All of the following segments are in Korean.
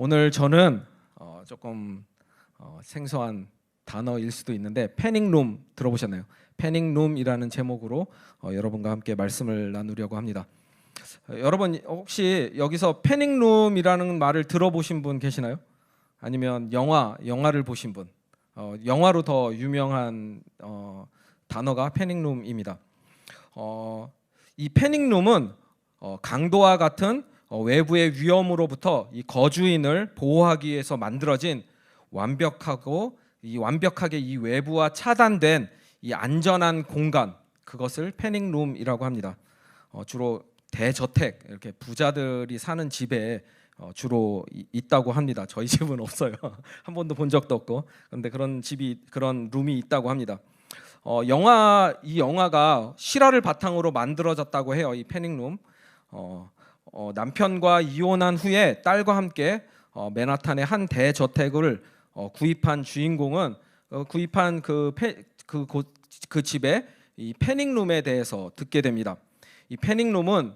오늘 저는 조금 생소한 단어일 수도 있는데 패닉룸 들어보셨나요? 패닉룸이라는 제목으로 여러분과 함께 말씀을 나누려고 합니다. 여러분 혹시 여기서 패닉룸이라는 말을 들어보신 분 계시나요? 아니면 영화를 보신 분? 영화로 더 유명한 단어가 패닉룸입니다. 이 패닉룸은 강도와 같은 외부의 위험으로부터 이 거주인을 보호하기 위해서 만들어진 완벽하게 이 외부와 차단된 이 안전한 공간, 그것을 패닉룸이라고 합니다. 주로 대저택, 이렇게 부자들이 사는 집에 주로 있다고 합니다. 저희 집은 없어요. 한 번도 본 적도 없고. 그런데 그런 룸이 있다고 합니다. 이 영화가 실화를 바탕으로 만들어졌다고 해요. 이 패닉룸. 남편과 이혼한 후에 딸과 함께 맨하탄의 한 대저택을 구입한 주인공은 구입한 그 집의 이 패닉룸에 대해서 듣게 됩니다. 이 패닉룸은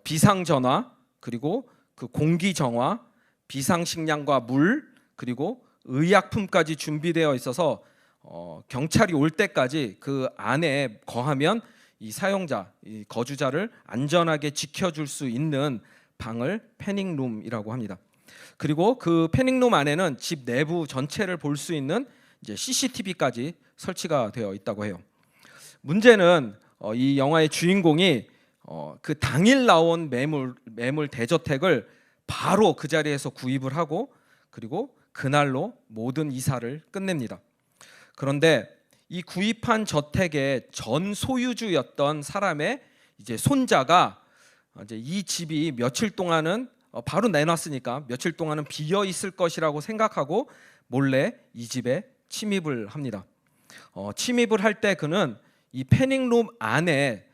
비상전화, 그리고 그 공기정화, 비상식량과 물, 그리고 의약품까지 준비되어 있어서 경찰이 올 때까지 그 안에 거하면 이 사용자, 이 거주자를 안전하게 지켜줄 수 있는 방을 패닉룸이라고 합니다. 그리고 그 패닉룸 안에는 집 내부 전체를 볼 수 있는 이제 CCTV까지 설치가 되어 있다고 해요. 문제는 이 영화의 주인공이 그 당일 나온 매물 대저택을 바로 그 자리에서 구입을 하고, 그리고 그날로 모든 이사를 끝냅니다. 그런데 이 구입한 저택의 전 소유주였던 사람의 이제 손자가 이제 이 집이 며칠 동안은 바로 내놨으니까 며칠 동안은 비어 있을 것이라고 생각하고 몰래 이 집에 침입을 합니다. 침입을 할 때 그는 이 패닉룸 안에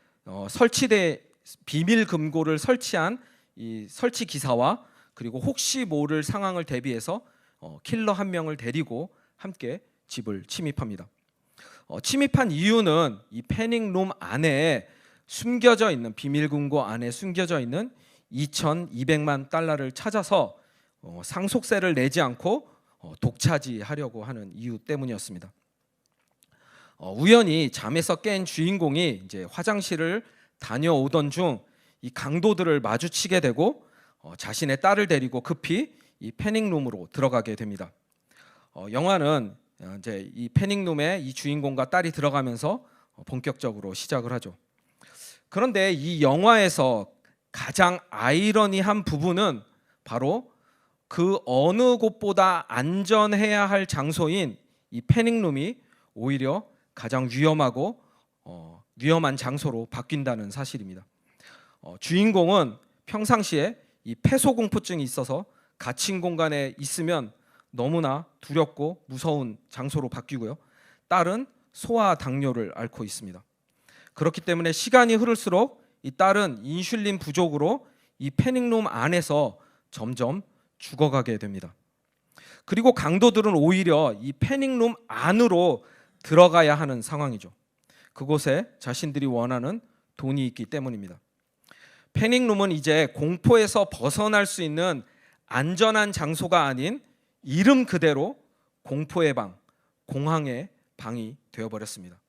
설치돼 비밀 금고를 설치한 이 설치 기사와, 그리고 혹시 모를 상황을 대비해서 킬러 한 명을 데리고 함께 집을 침입합니다. 침입한 이유는 이 패닉룸 안에 숨겨져 있는 비밀 금고 안에 숨겨져 있는 2,200만 달러를 찾아서 상속세를 내지 않고 독차지하려고 하는 이유 때문이었습니다. 우연히 잠에서 깬 주인공이 이제 화장실을 다녀오던 중 이 강도들을 마주치게 되고 자신의 딸을 데리고 급히 이 패닉룸으로 들어가게 됩니다. 영화는 이제 이 패닉룸에 이 주인공과 딸이 들어가면서 본격적으로 시작을 하죠. 그런데 이 영화에서 가장 아이러니한 부분은 바로 그 어느 곳보다 안전해야 할 장소인 이 패닉룸이 오히려 가장 위험한 장소로 바뀐다는 사실입니다. 주인공은 평상시에 이 폐소공포증이 있어서 갇힌 공간에 있으면 너무나 두렵고 무서운 장소로 바뀌고요. 딸은 소아 당뇨를 앓고 있습니다. 그렇기 때문에 시간이 흐를수록 이 딸은 인슐린 부족으로 이 패닉룸 안에서 점점 죽어가게 됩니다. 그리고 강도들은 오히려 이 패닉룸 안으로 들어가야 하는 상황이죠. 그곳에 자신들이 원하는 돈이 있기 때문입니다. 패닉룸은 이제 공포에서 벗어날 수 있는 안전한 장소가 아닌 이름 그대로 공포의 방, 공황의 방이 되어버렸습니다.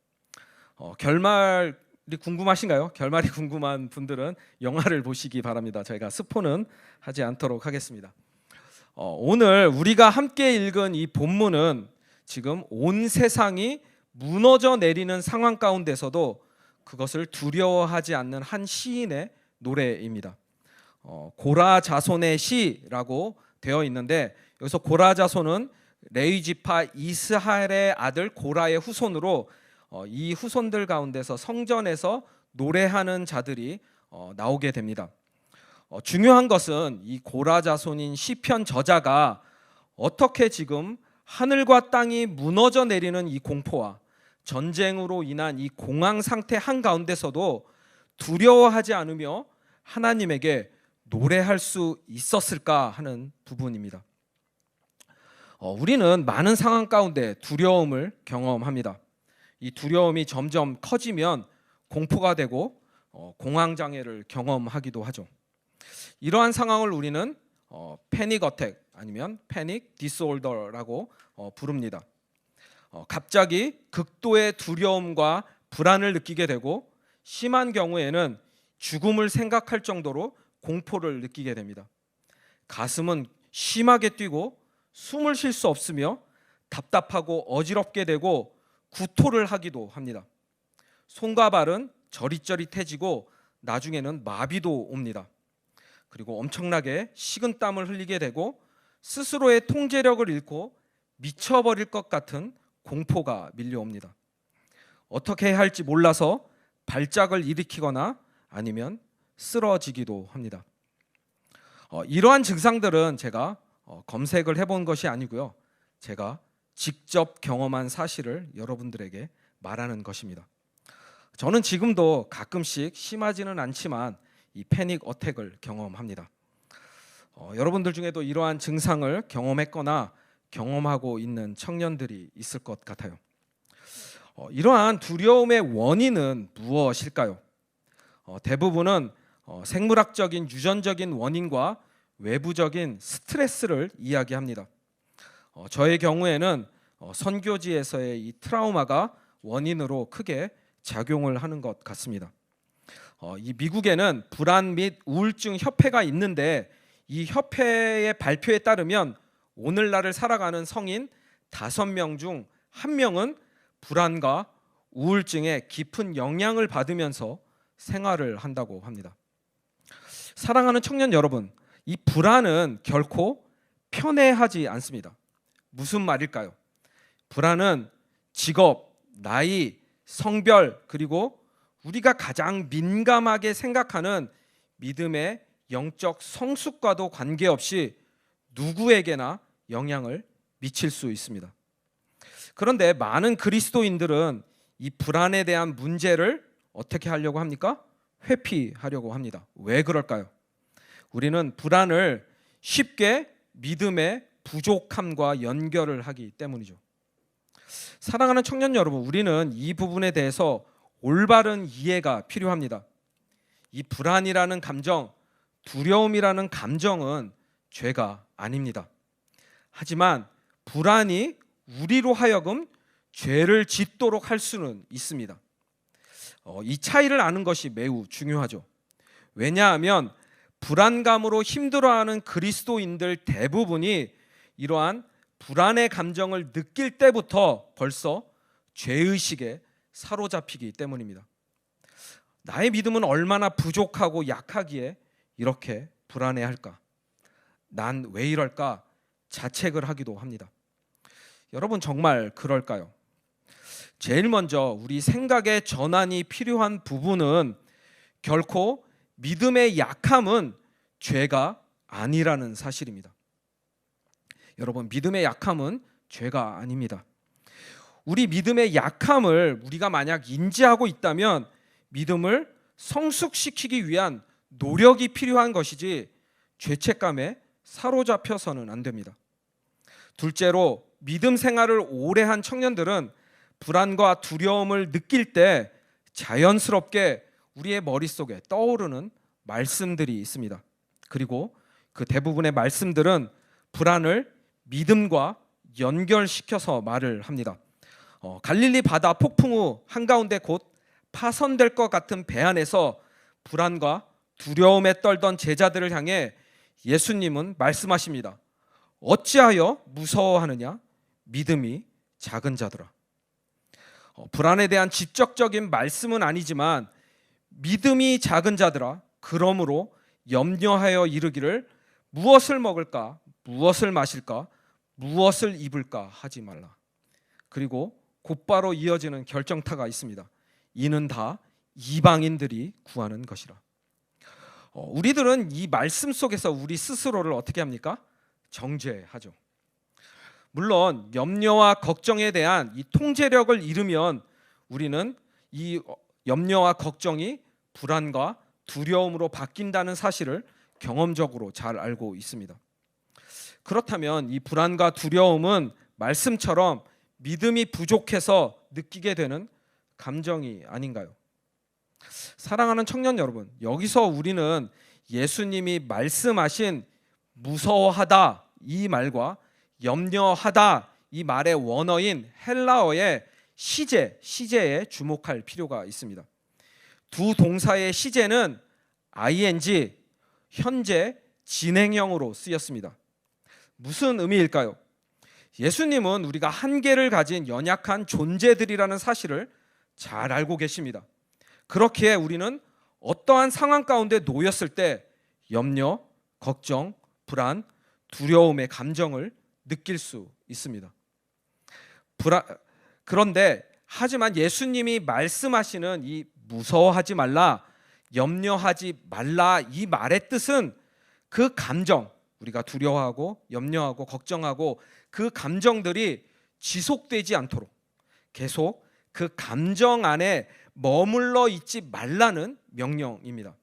결말이 궁금하신가요? 결말이 궁금한 분들은 영화를 보시기 바랍니다. 저희가 스포는 하지 않도록 하겠습니다. 오늘 우리가 함께 읽은 이 본문은 지금 온 세상이 무너져 내리는 상황 가운데서도 그것을 두려워하지 않는 한 시인의 노래입니다. 고라 자손의 시라고 되어 있는데, 여기서 고라 자손은 레위 지파 이스라엘의 아들 고라의 후손으로 이 후손들 가운데서 성전에서 노래하는 자들이 나오게 됩니다. 중요한 것은 이 고라 자손인 시편 저자가 어떻게 지금 하늘과 땅이 무너져 내리는 이 공포와 전쟁으로 인한 이 공황 상태 한가운데서도 두려워하지 않으며 하나님에게 노래할 수 있었을까 하는 부분입니다. 우리는 많은 상황 가운데 두려움을 경험합니다. 이 두려움이 점점 커지면 공포가 되고 공황장애를 경험하기도 하죠. 이러한 상황을 우리는 패닉 어택, 아니면 패닉 디스오더라고 부릅니다. 갑자기 극도의 두려움과 불안을 느끼게 되고 심한 경우에는 죽음을 생각할 정도로 공포를 느끼게 됩니다. 가슴은 심하게 뛰고 숨을 쉴 수 없으며 답답하고 어지럽게 되고 구토를 하기도 합니다. 손과 발은 저릿저릿해지고 나중에는 마비도 옵니다. 그리고 엄청나게 식은땀을 흘리게 되고 스스로의 통제력을 잃고 미쳐버릴 것 같은 공포가 밀려옵니다. 어떻게 해야 할지 몰라서 발작을 일으키거나 아니면 쓰러지기도 합니다. 이러한 증상들은 제가 검색을 해본 것이 아니고요. 제가 직접 경험한 사실을 여러분들에게 말하는 것입니다. 저는 지금도 가끔씩 심하지는 않지만 이 패닉 어택을 경험합니다. 여러분들 중에도 이러한 증상을 경험했거나 경험하고 있는 청년들이 있을 것 같아요. 이러한 두려움의 원인은 무엇일까요? 대부분은 생물학적인 유전적인 원인과 외부적인 스트레스를 이야기합니다. 저의 경우에는 선교지에서의 이 트라우마가 원인으로 크게 작용을 하는 것 같습니다. 이 미국에는 불안 및 우울증 협회가 있는데 이 협회의 발표에 따르면 오늘날을 살아가는 성인 5명 중 1명은 불안과 우울증에 깊은 영향을 받으면서 생활을 한다고 합니다. 사랑하는 청년 여러분, 이 불안은 결코 편애하지 않습니다. 무슨 말일까요? 불안은 직업, 나이, 성별, 그리고 우리가 가장 민감하게 생각하는 믿음의 영적 성숙과도 관계없이 누구에게나 영향을 미칠 수 있습니다. 그런데 많은 그리스도인들은 이 불안에 대한 문제를 어떻게 하려고 합니까? 회피하려고 합니다. 왜 그럴까요? 우리는 불안을 쉽게 믿음의 부족함과 연결을 하기 때문이죠. 사랑하는 청년 여러분, 우리는 이 부분에 대해서 올바른 이해가 필요합니다. 이 불안이라는 감정, 두려움이라는 감정은 죄가 아닙니다. 하지만 불안이 우리로 하여금 죄를 짓도록 할 수는 있습니다. 이 차이를 아는 것이 매우 중요하죠. 왜냐하면 불안감으로 힘들어하는 그리스도인들 대부분이 이러한 불안의 감정을 느낄 때부터 벌써 죄의식에 사로잡히기 때문입니다. 나의 믿음은 얼마나 부족하고 약하기에 이렇게 불안해할까? 난 왜 이럴까? 자책을 하기도 합니다. 여러분 정말 그럴까요? 제일 먼저 우리 생각의 전환이 필요한 부분은 결코 믿음의 약함은 죄가 아니라는 사실입니다. 여러분, 믿음의 약함은 죄가 아닙니다. 우리 믿음의 약함을 우리가 만약 인지하고 있다면 믿음을 성숙시키기 위한 노력이 필요한 것이지 죄책감에 사로잡혀서는 안 됩니다. 둘째로 믿음 생활을 오래 한 청년들은 불안과 두려움을 느낄 때 자연스럽게 우리의 머릿속에 떠오르는 말씀들이 있습니다. 그리고 그 대부분의 말씀들은 불안을 믿음과 연결시켜서 말을 합니다. 갈릴리 바다 폭풍 후 한가운데 곧 파선될 것 같은 배 안에서 불안과 두려움에 떨던 제자들을 향해 예수님은 말씀하십니다. 어찌하여 무서워하느냐? 믿음이 작은 자들아. 불안에 대한 직접적인 말씀은 아니지만 믿음이 작은 자들아, 그러므로 염려하여 이르기를 무엇을 먹을까, 무엇을 마실까, 무엇을 입을까 하지 말라. 그리고 곧바로 이어지는 결정타가 있습니다. 이는 다 이방인들이 구하는 것이라. 우리들은 이 말씀 속에서 우리 스스로를 어떻게 합니까? 정죄하죠. 물론 염려와 걱정에 대한 이 통제력을 잃으면 우리는 이 염려와 걱정이 불안과 두려움으로 바뀐다는 사실을 경험적으로 잘 알고 있습니다. 그렇다면 이 불안과 두려움은 말씀처럼 믿음이 부족해서 느끼게 되는 감정이 아닌가요? 사랑하는 청년 여러분, 여기서 우리는 예수님이 말씀하신 무서워하다 이 말과 염려하다 이 말의 원어인 헬라어의 시제에 주목할 필요가 있습니다. 두 동사의 시제는 ing, 현재 진행형으로 쓰였습니다. 무슨 의미일까요? 예수님은 우리가 한계를 가진 연약한 존재들이라는 사실을 잘 알고 계십니다. 그렇기에 우리는 어떠한 상황 가운데 놓였을 때 염려, 걱정, 불안, 두려움의 감정을 느낄 수 있습니다. 그런데 하지만 예수님이 말씀하시는 이 무서워하지 말라, 염려하지 말라 이 말의 뜻은 그 감정, 우리가 두려워하고 염려하고 걱정하고 그 감정들이 지속되지 않도록 계속 그 감정 안에 머물러 있지 말라는 명령입니다.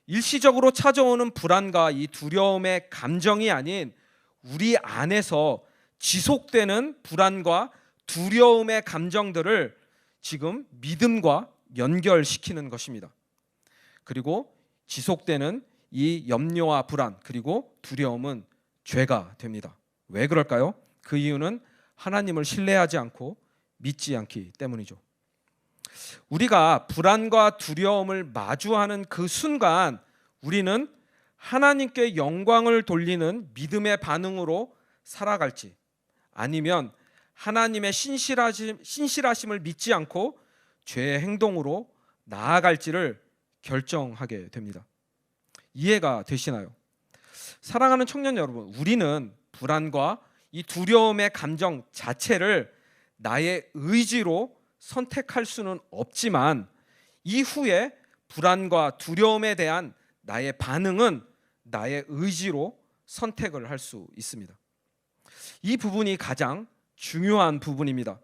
일시적으로 찾아오는 불안과 이 두려움의 감정이 아닌 우리 안에서 지속되는 불안과 두려움의 감정들을 지금 믿음과 연결시키는 것입니다. 그리고 지속되는 이 염려와 불안 그리고 두려움은 죄가 됩니다. 왜 그럴까요? 그 이유는 하나님을 신뢰하지 않고 믿지 않기 때문이죠. 우리가 불안과 두려움을 마주하는 그 순간 우리는 하나님께 영광을 돌리는 믿음의 반응으로 살아갈지 아니면 하나님의 신실하심을 믿지 않고 죄의 행동으로 나아갈지를 결정하게 됩니다. 이해가 되시나요? 사랑하는 청년 여러분, 우리는 불안과 이 두려움의 감정 자체를 나의 의지로 선택할 수는 없지만 이후에 불안과 두려움에 대한 나의 반응은 나의 의지로 선택을 할 수 있습니다. 이 부분이 가장 중요한 부분입니다.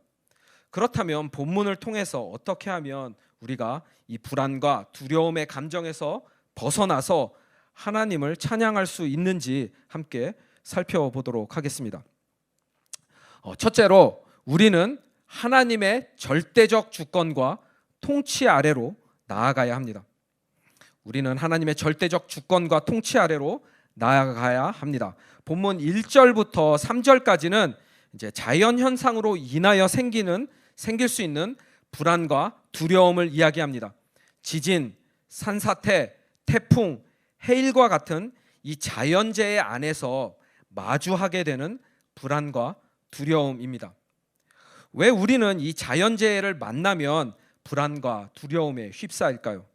그렇다면 본문을 통해서 어떻게 하면 우리가 이 불안과 두려움의 감정에서 벗어나서 하나님을 찬양할 수 있는지 함께 살펴보도록 하겠습니다. 첫째로 우리는 하나님의 절대적 주권과 통치 아래로 나아가야 합니다. 우리는 하나님의 절대적 주권과 통치 아래로 나아가야 합니다. 본문 1절부터 3절까지는 이제 자연 현상으로 인하여 생길 수 있는 불안과 두려움을 이야기합니다. 지진, 산사태, 태풍, 해일과 같은 이 자연재해 안에서 마주하게 되는 불안과 두려움입니다. 왜 우리는 이 자연재해를 만나면 불안과 두려움에 휩싸일까요?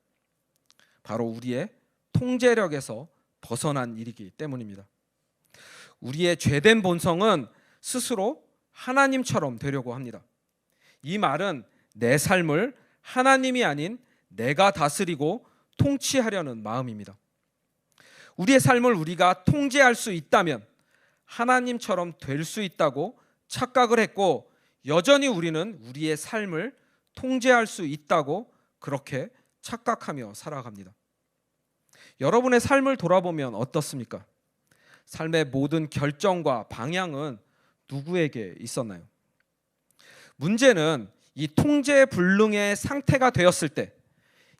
바로 우리의 통제력에서 벗어난 일이기 때문입니다. 우리의 죄된 본성은 스스로 하나님처럼 되려고 합니다. 이 말은 내 삶을 하나님이 아닌 내가 다스리고 통치하려는 마음입니다. 우리의 삶을 우리가 통제할 수 있다면 하나님처럼 될 수 있다고 착각을 했고 여전히 우리는 우리의 삶을 통제할 수 있다고 그렇게 착각하며 살아갑니다. 여러분의 삶을 돌아보면 어떻습니까? 삶의 모든 결정과 방향은 누구에게 있었나요? 문제는 이 통제 불능의 상태가 되었을 때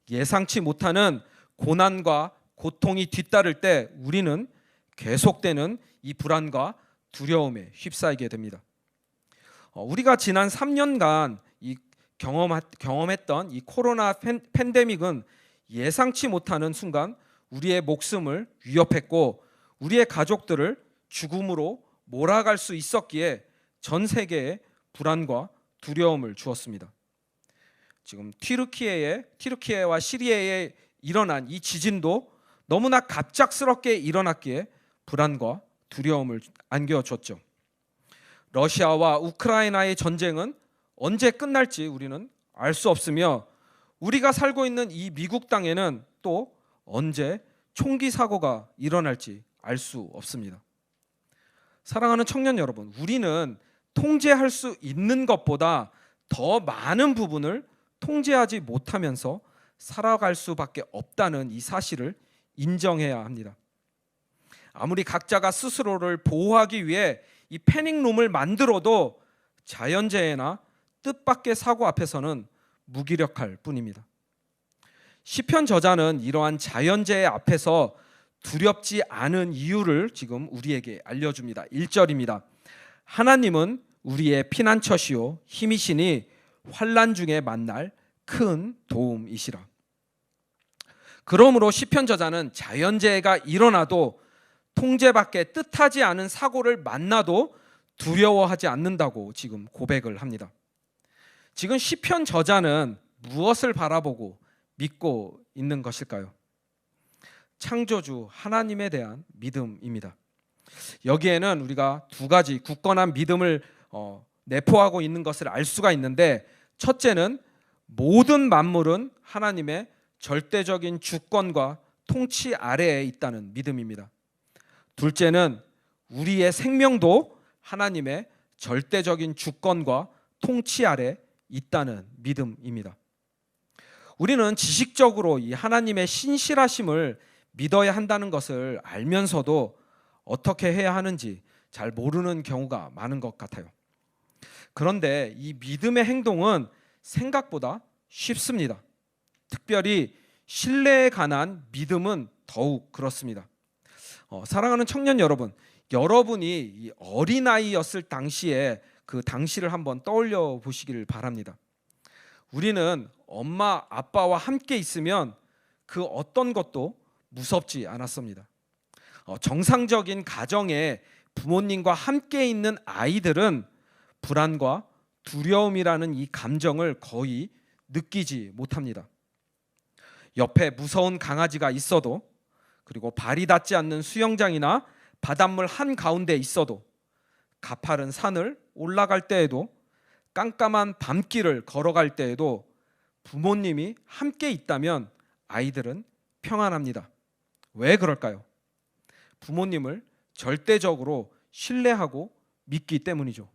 예상치 못하는 고난과 고통이 뒤따를 때 우리는 계속되는 이 불안과 두려움에 휩싸이게 됩니다. 우리가 지난 3년간 경험했던 이 코로나 팬데믹은 예상치 못하는 순간 우리의 목숨을 위협했고 우리의 가족들을 죽음으로 몰아갈 수 있었기에 전 세계에 불안과 두려움을 주었습니다. 지금 튀르키예와 시리아에 일어난 이 지진도 너무나 갑작스럽게 일어났기에 불안과 두려움을 안겨줬죠. 러시아와 우크라이나의 전쟁은 언제 끝날지 우리는 알 수 없으며 우리가 살고 있는 이 미국 땅에는 또 언제 총기 사고가 일어날지 알 수 없습니다. 사랑하는 청년 여러분, 우리는 통제할 수 있는 것보다 더 많은 부분을 통제하지 못하면서 살아갈 수밖에 없다는 이 사실을 인정해야 합니다. 아무리 각자가 스스로를 보호하기 위해 이 패닉룸을 만들어도 자연재해나 뜻밖의 사고 앞에서는 무기력할 뿐입니다. 시편 저자는 이러한 자연재해 앞에서 두렵지 않은 이유를 지금 우리에게 알려줍니다. 1절입니다. 하나님은 우리의 피난처시요 힘이시니 환난 중에 만날 큰 도움이시라. 그러므로 시편 저자는 자연재해가 일어나도 통제밖에 뜻하지 않은 사고를 만나도 두려워하지 않는다고 지금 고백을 합니다. 지금 시편 저자는 무엇을 바라보고 믿고 있는 것일까요? 창조주 하나님에 대한 믿음입니다. 여기에는 우리가 두 가지 굳건한 믿음을 내포하고 있는 것을 알 수가 있는데, 첫째는 모든 만물은 하나님의 절대적인 주권과 통치 아래에 있다는 믿음입니다. 둘째는 우리의 생명도 하나님의 절대적인 주권과 통치 아래 있다는 믿음입니다. 우리는 지식적으로 이 하나님의 신실하심을 믿어야 한다는 것을 알면서도 어떻게 해야 하는지 잘 모르는 경우가 많은 것 같아요. 그런데 이 믿음의 행동은 생각보다 쉽습니다. 특별히 신뢰에 관한 믿음은 더욱 그렇습니다. 사랑하는 청년 여러분, 여러분이 이 어린아이였을 당시에 그 당시를 한번 떠올려 보시길 바랍니다. 우리는 엄마 아빠와 함께 있으면 그 어떤 것도 무섭지 않았습니다. 정상적인 가정에 부모님과 함께 있는 아이들은 불안과 두려움이라는 이 감정을 거의 느끼지 못합니다. 옆에 무서운 강아지가 있어도, 그리고 발이 닿지 않는 수영장이나 바닷물 한가운데 있어도, 가파른 산을 올라갈 때에도, 깜깜한 밤길을 걸어갈 때에도 부모님이 함께 있다면 아이들은 평안합니다. 왜 그럴까요? 부모님을 절대적으로 신뢰하고 믿기 때문이죠.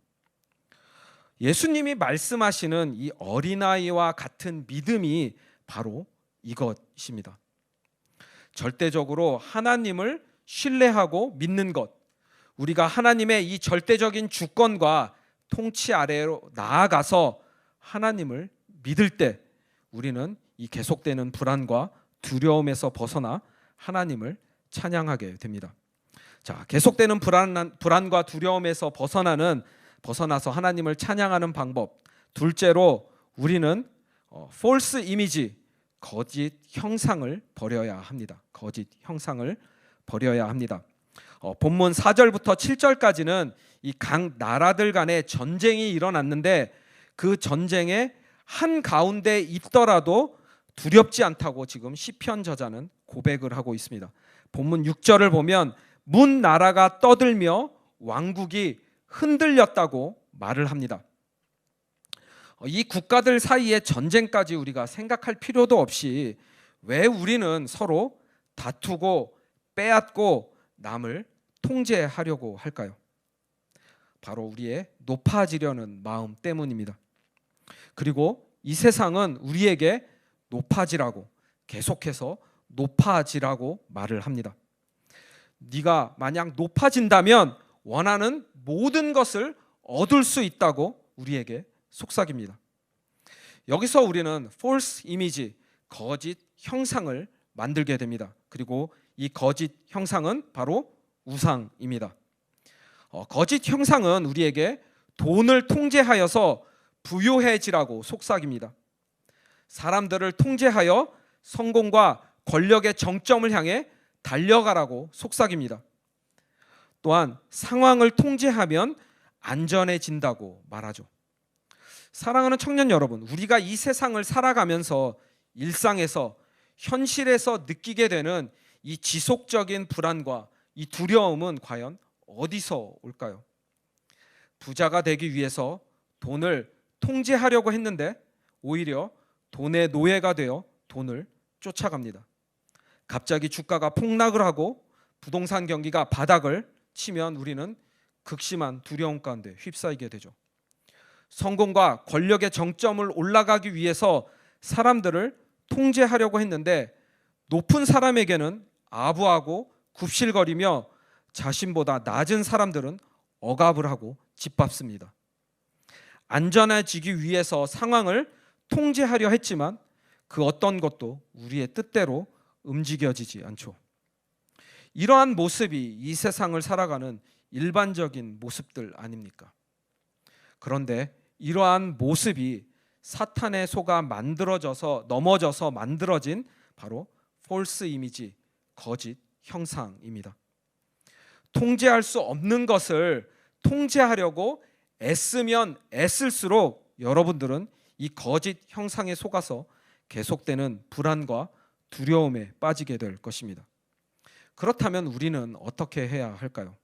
예수님이 말씀하시는 이 어린아이와 같은 믿음이 바로 이것입니다. 절대적으로 하나님을 신뢰하고 믿는 것, 우리가 하나님의 이 절대적인 주권과 통치 아래로 나아가서 하나님을 믿을 때 우리는 이 계속되는 불안과 두려움에서 벗어나 하나님을 찬양하게 됩니다. 자, 계속되는 불안과 두려움에서 벗어나서 하나님을 찬양하는 방법. 둘째로 우리는 false image, 거짓 형상을 버려야 합니다. 거짓 형상을 버려야 합니다. 본문 4절부터 7절까지는 이 각 나라들 간의 전쟁이 일어났는데, 그 전쟁의 한 가운데 있더라도 두렵지 않다고 지금 시편 저자는 고백을 하고 있습니다. 본문 6절을 보면 문 나라가 떠들며 왕국이 흔들렸다고 말을 합니다. 이 국가들 사이의 전쟁까지 우리가 생각할 필요도 없이 왜 우리는 서로 다투고 빼앗고 남을 통제하려고 할까요? 바로 우리의 높아지려는 마음 때문입니다. 그리고 이 세상은 우리에게 높아지라고, 계속해서 높아지라고 말을 합니다. 네가 만약 높아진다면 원하는 모든 것을 얻을 수 있다고 우리에게 속삭입니다. 여기서 우리는 false image, 거짓 형상을 만들게 됩니다. 그리고 이 거짓 형상은 바로 우상입니다. 거짓 형상은 우리에게 돈을 통제하여서 부유해지라고 속삭입니다. 사람들을 통제하여 성공과 권력의 정점을 향해 달려가라고 속삭입니다. 또한 상황을 통제하면 안전해진다고 말하죠. 사랑하는 청년 여러분, 우리가 이 세상을 살아가면서 일상에서, 현실에서 느끼게 되는 이 지속적인 불안과 이 두려움은 과연 어디서 올까요? 부자가 되기 위해서 돈을 통제하려고 했는데 오히려 돈의 노예가 되어 돈을 쫓아갑니다. 갑자기 주가가 폭락을 하고 부동산 경기가 바닥을 치면 우리는 극심한 두려움 가운데 휩싸이게 되죠. 성공과 권력의 정점을 올라가기 위해서 사람들을 통제하려고 했는데 높은 사람에게는 아부하고 굽실거리며 자신보다 낮은 사람들은 억압을 하고 짓밟습니다. 안전해지기 위해서 상황을 통제하려 했지만 그 어떤 것도 우리의 뜻대로 움직여지지 않죠. 이러한 모습이 이 세상을 살아가는 일반적인 모습들 아닙니까? 그런데 이러한 모습이 사탄의 속아 넘어져서 만들어진 바로 폴스 이미지, 거짓 형상입니다. 통제할 수 없는 것을 통제하려고 애쓰면 애쓸수록 여러분들은 이 거짓 형상에 속아서 계속되는 불안과 두려움에 빠지게 될 것입니다. 그렇다면 우리는 어떻게 해야 할까요?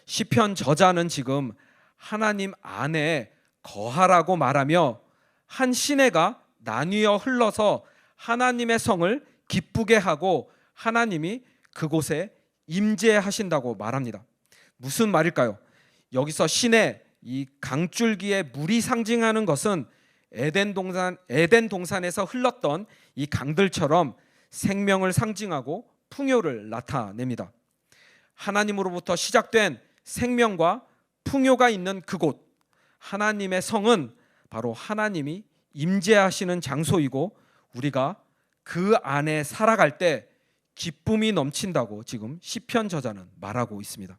시편 저자는 지금 하나님 안에 거하라고 말하며 한 시내가 나뉘어 흘러서 하나님의 성을 기쁘게 하고 하나님이 그곳에 임재하신다고 말합니다. 무슨 말일까요? 여기서 시내, 이 강줄기의 물이 상징하는 것은 에덴 동산에서 흘렀던 이 강들처럼 생명을 상징하고 풍요를 나타냅니다. 하나님으로부터 시작된 생명과 풍요가 있는 그곳, 하나님의 성은 바로 하나님이 임재하시는 장소이고 우리가 그 안에 살아갈 때 기쁨이 넘친다고 지금 시편 저자는 말하고 있습니다.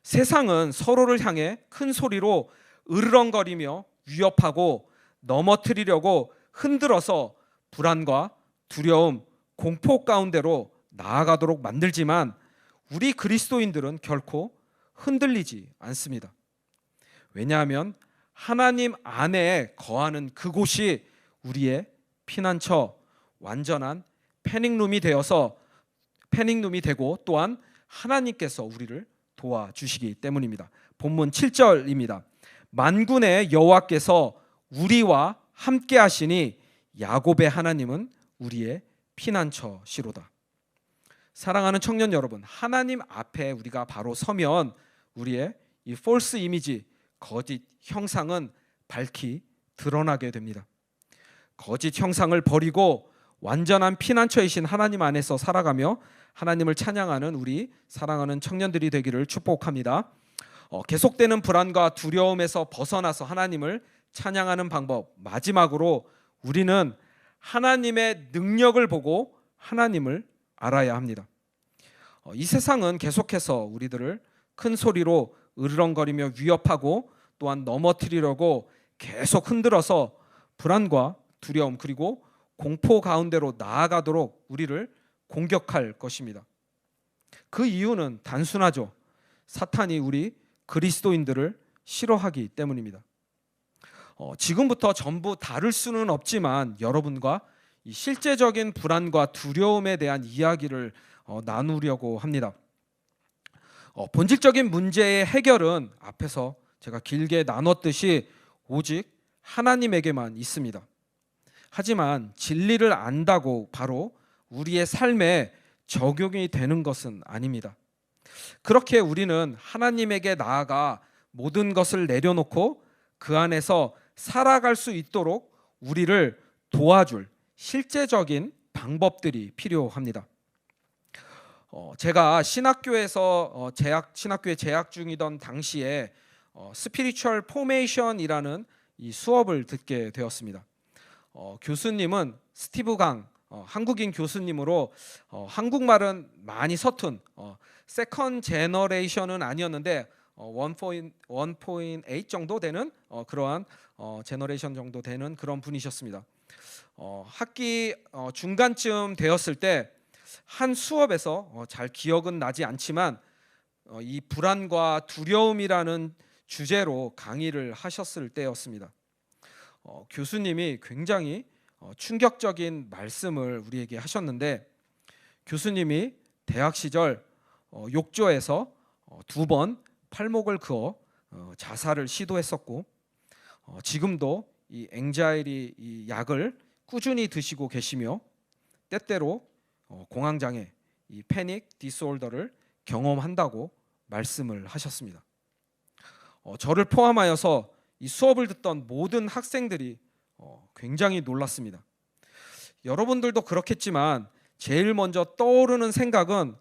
세상은 서로를 향해 큰 소리로 으르렁거리며 위협하고 넘어뜨리려고 흔들어서 불안과 두려움, 공포 가운데로 나아가도록 만들지만 우리 그리스도인들은 결코 흔들리지 않습니다. 왜냐하면 하나님 안에 거하는 그곳이 우리의 피난처, 완전한 패닉룸이 되고 또한 하나님께서 우리를 도와주시기 때문입니다. 본문 7절입니다. 만군의 여호와께서 우리와 함께 하시니 야곱의 하나님은 우리의 피난처시로다. 사랑하는 청년 여러분, 하나님 앞에 우리가 바로 서면 우리의 이 폴스 이미지, 거짓 형상은 밝히 드러나게 됩니다. 거짓 형상을 버리고 완전한 피난처이신 하나님 안에서 살아가며 하나님을 찬양하는 우리 사랑하는 청년들이 되기를 축복합니다. 계속되는 불안과 두려움에서 벗어나서 하나님을 찬양하는 방법, 마지막으로 우리는 하나님의 능력을 보고 하나님을 알아야 합니다. 이 세상은 계속해서 우리들을 큰 소리로 으르렁거리며 위협하고 또한 넘어뜨리려고 계속 흔들어서 불안과 두려움 그리고 공포 가운데로 나아가도록 우리를 공격할 것입니다. 그 이유는 단순하죠. 사탄이 우리 그리스도인들을 싫어하기 때문입니다. 지금부터 전부 다룰 수는 없지만 여러분과 이 실제적인 불안과 두려움에 대한 이야기를 나누려고 합니다. 본질적인 문제의 해결은 앞에서 제가 길게 나눴듯이 오직 하나님에게만 있습니다. 하지만 진리를 안다고 바로 우리의 삶에 적용이 되는 것은 아닙니다. 그렇게 우리는 하나님에게 나아가 모든 것을 내려놓고 그 안에서 살아갈 수 있도록 우리를 도와줄 실제적인 방법들이 필요합니다. 제가 신학교에서 신학교에 재학 중이던 당시에 스피리추얼 포메이션이라는 이 수업을 듣게 되었습니다. 교수님은 스티브 강 한국인 교수님으로 한국말은 많이 서툰 세컨 제너레이션은 아니었는데 1.8 정도 되는 그러한 제너레이션 정도 되는 그런 분이셨습니다. 학기 중간쯤 되었을 때 한 수업에서 잘 기억은 나지 않지만 이 불안과 두려움이라는 주제로 강의를 하셨을 때였습니다. 교수님이 굉장히 충격적인 말씀을 우리에게 하셨는데 교수님이 대학 시절 욕조에서 2번 팔목을 그어 자살을 시도했었고 지금도 이 앵자이티 이 약을 꾸준히 드시고 계시며 때때로 공황장애, 이 패닉 디스오더를 경험한다고 말씀을 하셨습니다. 저를 포함하여서 이 수업을 듣던 모든 학생들이 굉장히 놀랐습니다. 여러분들도 그렇겠지만 제일 먼저 떠오르는 생각은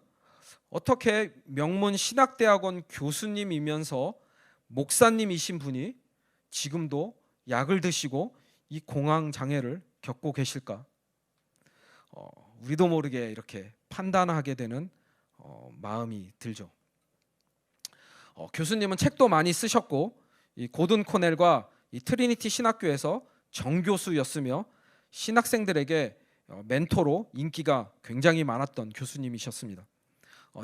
어떻게 명문 신학대학원 교수님이면서 목사님이신 분이 지금도 약을 드시고 이 공황장애를 겪고 계실까? 우리도 모르게 이렇게 판단하게 되는 마음이 들죠. 교수님은 책도 많이 쓰셨고 이 고든 코넬과 이 트리니티 신학교에서 정교수였으며 신학생들에게 멘토로 인기가 굉장히 많았던 교수님이셨습니다.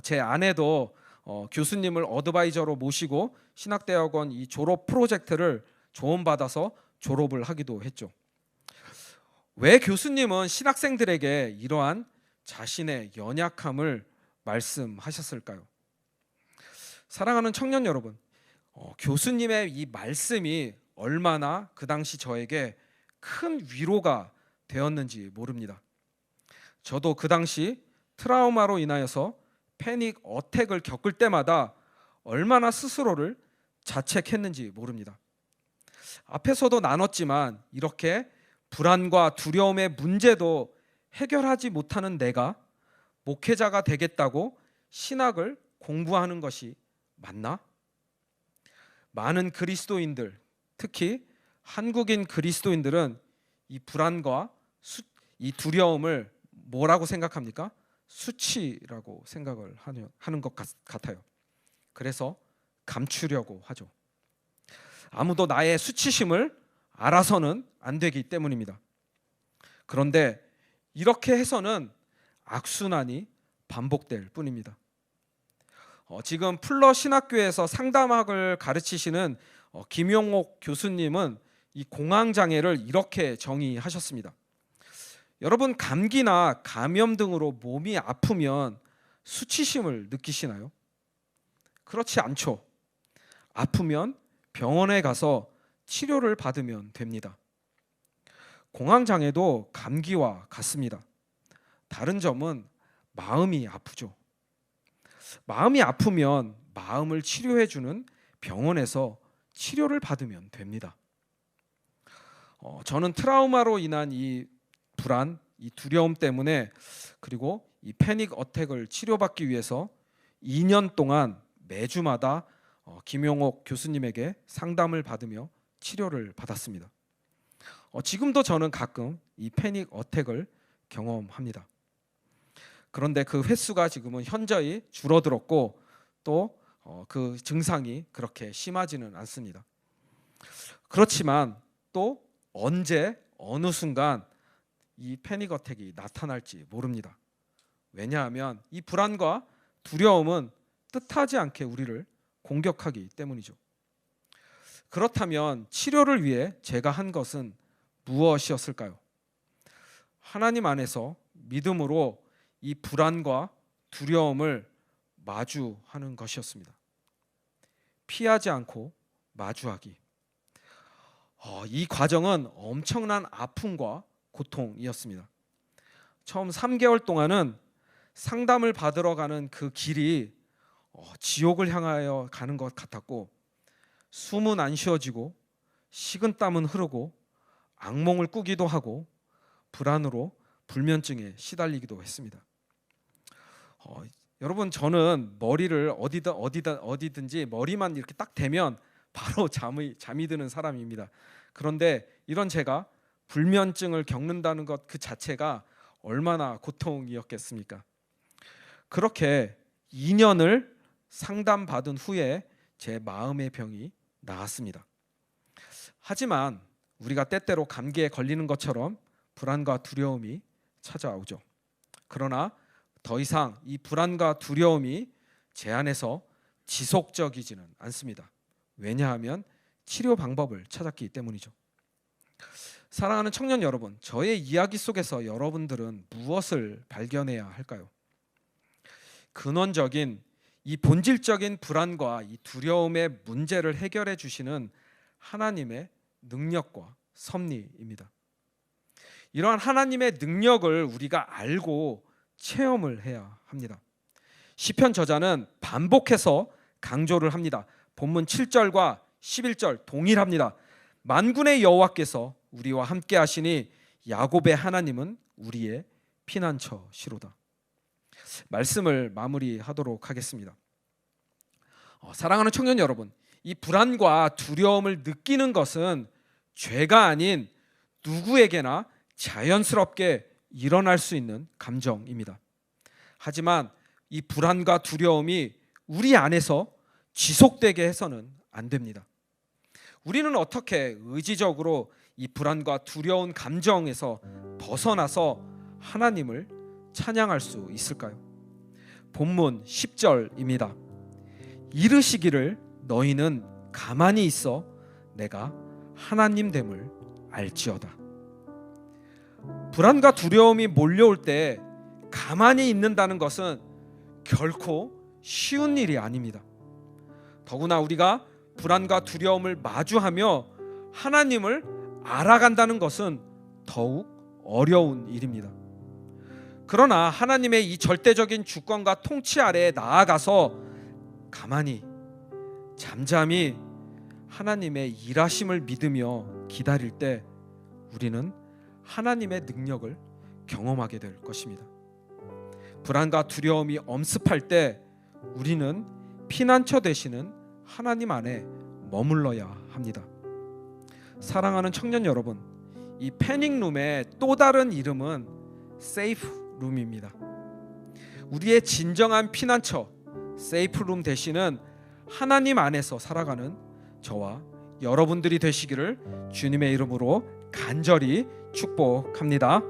제 아내도 교수님을 어드바이저로 모시고 신학대학원 이 졸업 프로젝트를 조언받아서 졸업을 하기도 했죠. 왜 교수님은 신학생들에게 이러한 자신의 연약함을 말씀하셨을까요? 사랑하는 청년 여러분, 교수님의 이 말씀이 얼마나 그 당시 저에게 큰 위로가 되었는지 모릅니다. 저도 그 당시 트라우마로 인하여서 패닉 어택을 겪을 때마다 얼마나 스스로를 자책했는지 모릅니다. 앞에서도 나눴지만 이렇게 불안과 두려움의 문제도 해결하지 못하는 내가 목회자가 되겠다고 신학을 공부하는 것이 맞나? 많은 그리스도인들, 특히 한국인 그리스도인들은 이 불안과 이 두려움을 뭐라고 생각합니까? 수치라고 생각을 하는 것 같아요. 그래서 감추려고 하죠. 아무도 나의 수치심을 알아서는 안 되기 때문입니다. 그런데 이렇게 해서는 악순환이 반복될 뿐입니다. 지금 풀러 신학교에서 상담학을 가르치시는 김용옥 교수님은 이 공황장애를 이렇게 정의하셨습니다. 여러분, 감기나 감염 등으로 몸이 아프면 수치심을 느끼시나요? 그렇지 않죠. 아프면 병원에 가서 치료를 받으면 됩니다. 공황장애도 감기와 같습니다. 다른 점은 마음이 아프죠. 마음이 아프면 마음을 치료해주는 병원에서 치료를 받으면 됩니다. 저는 트라우마로 인한 이 불안, 이 두려움 때문에 그리고 이 패닉 어택을 치료받기 위해서 2년 동안 매주마다 김용옥 교수님에게 상담을 받으며 치료를 받았습니다. 지금도 저는 가끔 이 패닉 어택을 경험합니다. 그런데 그 횟수가 지금은 현저히 줄어들었고 또 그 증상이 그렇게 심하지는 않습니다. 그렇지만 또 언제 어느 순간 이 패닉 어택이 나타날지 모릅니다. 왜냐하면 이 불안과 두려움은 뜻하지 않게 우리를 공격하기 때문이죠. 그렇다면 치료를 위해 제가 한 것은 무엇이었을까요? 하나님 안에서 믿음으로 이 불안과 두려움을 마주하는 것이었습니다. 피하지 않고 마주하기. 이 과정은 엄청난 아픔과 고통이었습니다. 처음 3개월 동안은 상담을 받으러 가는 그 길이 지옥을 향하여 가는 것 같았고, 숨은 안 쉬어지고 식은땀은 흐르고 악몽을 꾸기도 하고 불안으로 불면증에 시달리기도 했습니다. 여러분, 저는 머리를 어디든지 머리만 이렇게 딱 대면 바로 잠이 드는 사람입니다. 그런데 이런 제가 불면증을 겪는다는 것 그 자체가 얼마나 고통이었겠습니까? 그렇게 2년을 상담받은 후에 제 마음의 병이 나았습니다. 하지만 우리가 때때로 감기에 걸리는 것처럼 불안과 두려움이 찾아오죠. 그러나 더 이상 이 불안과 두려움이 제 안에서 지속적이지는 않습니다. 왜냐하면 치료 방법을 찾았기 때문이죠. 사랑하는 청년 여러분, 저의 이야기 속에서 여러분들은 무엇을 발견해야 할까요? 근원적인 이 본질적인 불안과 이 두려움의 문제를 해결해 주시는 하나님의 능력과 섭리입니다. 이러한 하나님의 능력을 우리가 알고 체험을 해야 합니다. 시편 저자는 반복해서 강조를 합니다. 본문 7절과 11절 동일합니다. 만군의 여호와께서 우리와 함께 하시니 야곱의 하나님은 우리의 피난처시로다. 말씀을 마무리하도록 하겠습니다. 사랑하는 청년 여러분, 이 불안과 두려움을 느끼는 것은 죄가 아닌 누구에게나 자연스럽게 일어날 수 있는 감정입니다. 하지만 이 불안과 두려움이 우리 안에서 지속되게 해서는 안 됩니다. 우리는 어떻게 의지적으로 이 불안과 두려운 감정에서 벗어나서 하나님을 찬양할 수 있을까요? 본문 10절입니다. 이르시기를 너희는 가만히 있어 내가 하나님 됨을 알지어다. 불안과 두려움이 몰려올 때 가만히 있는다는 것은 결코 쉬운 일이 아닙니다. 더구나 우리가 불안과 두려움을 마주하며 하나님을 알아간다는 것은 더욱 어려운 일입니다. 그러나 하나님의 이 절대적인 주권과 통치 아래에 나아가서 가만히 잠잠히 하나님의 일하심을 믿으며 기다릴 때 우리는 하나님의 능력을 경험하게 될 것입니다. 불안과 두려움이 엄습할 때 우리는 피난처 되시는 하나님 안에 머물러야 합니다. 사랑하는 청년 여러분, 이 패닉룸의 또 다른 이름은 세이프 룸입니다. 우리의 진정한 피난처 세이프룸 되시는 하나님 안에서 살아가는 저와 여러분들이 되시기를 주님의 이름으로 간절히 축복합니다.